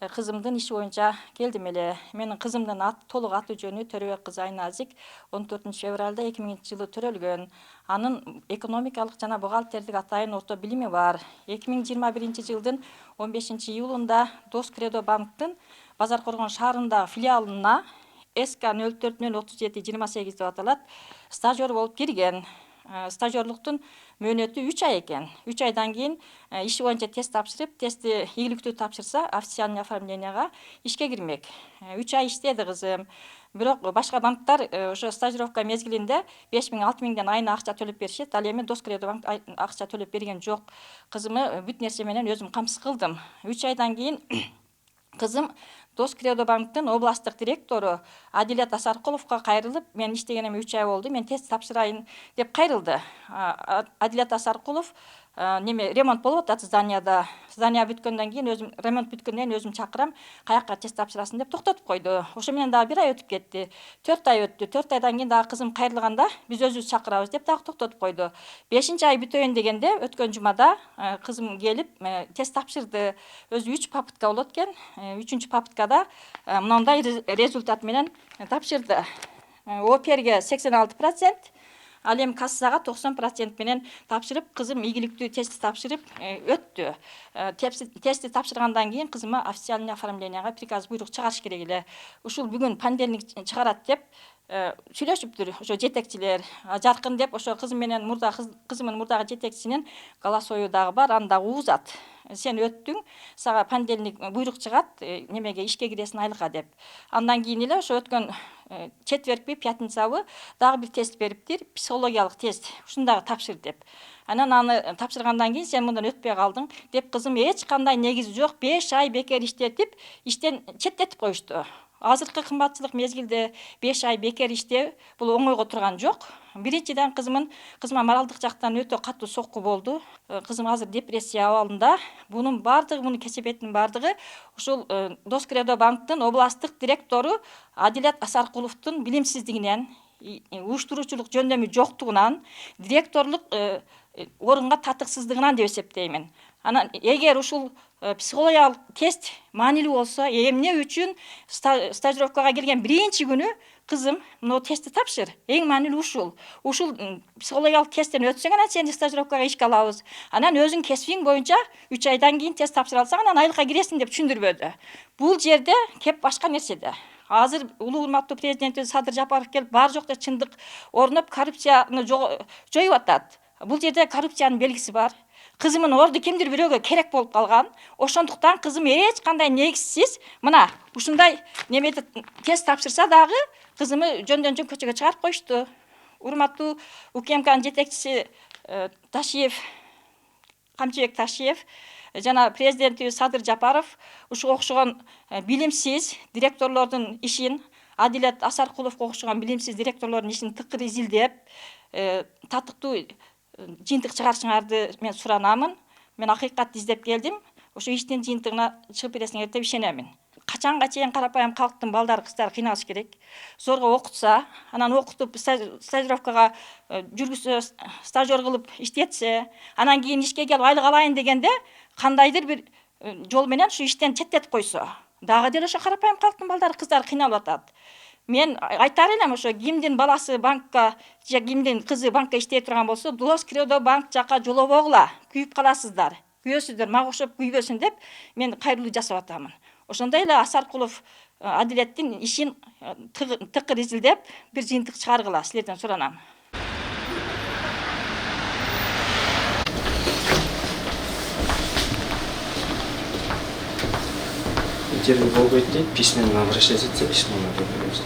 Кызымдын иши боюнча келдим эле. Менин кызымдын толук аты жөнү Төрөбек кызы Айназик 14 февралда 2000-жылы төрөлгөн. Анын экономикалык жана бухгалтердик атайын орто билими бар. 2021-жылдын 15-июлунда Дос Кредо банктын Базар Коргон шаарындагы филиалына СК 04-037-28 деп аталат, стажер болуп кирген. Стажерлуктун мөөнөтү 3 ай экен. 3 айдан кийин иши боюнча тест тапшырып, тестти ийгиликтүү тапшырса, официальный оформленияга ишке кирмек. 3 ай иштеди кызым. Бирок башка банктар ошо стажировка мезгилинде 5000-6000ден айына акча төлөп беришет. Ал эми Дос Кредо банк акча төлөп берген жок. Кызымы бүт нерсе менен өзүм камсыз кылдым. 3 айдан кийин кызым Дос Кредо банктын областтык директору Адилет Асаркуловго кайрылып, мен иштегениме 3 ай болду, мен тест тапшырайын деп кайрылды. Адилет Асаркулов ремонт болуп атат зданияда. Здания бүткөндөн кийин ремонт бүткөндөн кийин өзүм чакырам, каякка тест тапшырасың деп токтотуп койду. Ошо менен дагы 1 ай өтүп кетти. 4 ай өттү. 4 айдан кийин дагы кызым кайрылганда биз өзүбүз чакырабыз деп дагы токтотуп койду. 5-ай бүтөйүн дегенде өткөн жумада кызым келип тест тапшырды. Өзү 3 попытка болот экен. 3-чү попыткада мындай результат менен тапшырды. ОПРге 86%, ал эми кассага 90% менен тапшырып, кызым ийгиликтүү тестти тапшырып өттү. Тестти тапшыргандан кийин кызыма официальный оформленияга приказ буйрук чыгарыш керек эле. Ушул бүгүн понедельник чыгарат деп сүйлөшүптүр ошо жетекчилер. Жаркын деп ошо кызым менен кызымын мурдагы жетекчисинин голосою дагы бар, аны дагы угузат. Сен өттүң, сага понедельник буйрук чыгат, немеге ишке киресиң айлыкка деп. Андан кийин эле ошо өткөн четвергби, пятницабы дагы бир тест бериптир, психологиялык тест. Ушуну дагы тапшыр деп. Анан аны тапшыргандан кийин сен мындан өтпөй калдың деп кызым эч кандай негизи жок 5 ай бекер иштетип, иштен четтетип коюшту. Азыркы кымбатчылык мезгилде 5 ай бекер иштөө бул оңойго турган жок. Биринчиден кызыма моралдык жактан өтө катуу сокку болду. Кызым азыр депрессия абалында. Мунун кесепетинин бардыгы ушул Дос Кредо банктын областтык директору Адилет Асаркуловдун билимсиздигинен, уюштуруучулук жөндөмү жоктугунан, директорлук орунга татыксыздыгынан деп эсептеймин. Анан эгер ушул психологиялык тест маанилүү болсо, эмне үчүн стажировкага келген биринчи күнү кызым мына тестти тапшыр. Эң маанилүү ушул. Ушул психологиялык тесттен өтсөң анан сени стажировкага ишке алабыз. Анан өзүң кесибиң боюнча 3 айдан кийин тест тапшыра алсаң, анан айлыкка киресиң деп түшүндүрбөдү. Бул жерде кеп башка нерседе. Азыр улуу урматтуу президентибиз Садыр Жапаров келип, бар жокто чындык орноп, коррупцияны жоюп атат. Бул жерде коррупциянын белгиси бар. Кызымын орду кимдир бирөөгө керек болуп калган. Ошондуктан кызым эч кандай негизсиз мына ушундай немеде тест тапшырса дагы кызымы жөндөн жөн көчөгө чыгарып коюшту. Урматтуу УКМКнын жетекчиси Ташиев, Камчыбек Ташиев жана президентибиз Садыр Жапаров ушуга окшогон билимсиз директорлордун ишин, Адилет Асаркуловго окшогон билимсиз директорлордун ишин тыкыр изилдеп, татыктуу жыйынтык чыгарышыңарды мен суранамын. Мен акыйкатты издеп келдим. Ошо иштин жыйынтыгына чыгып бересиңер деп ишенемин. Качанга чейин карапайым калктын балдары, кыздары кыйналыш керек. Зорго окутса, анан окутуп стажировкага жүргүзсө, стажер кылып иштетсе, анан кийин ишке келип айлык алайын дегенде кандайдыр бир жол менен ушу иштен четтетип койсо, дагы деле ошо карапайым калктын балдары, кыздары кыйналып атат. Мен айтар элем, ошо кимдин баласы банкка же кимдин кызы банкка иштей турган болсо, Дос Кредо банк жака жолобогула, күйүп каласыздар. Күйөсүздөр, мага окшоп күйбөсүн деп мен кайрылуу жасап атамын. Ошондой эле Асаркулов Адилеттин ишин тыкыр изилдеп, бир жыйынтык чыгаргыла, силерден суранам. Эгер болбойт дейт, письменно обращаться етсе, письменно беребиз.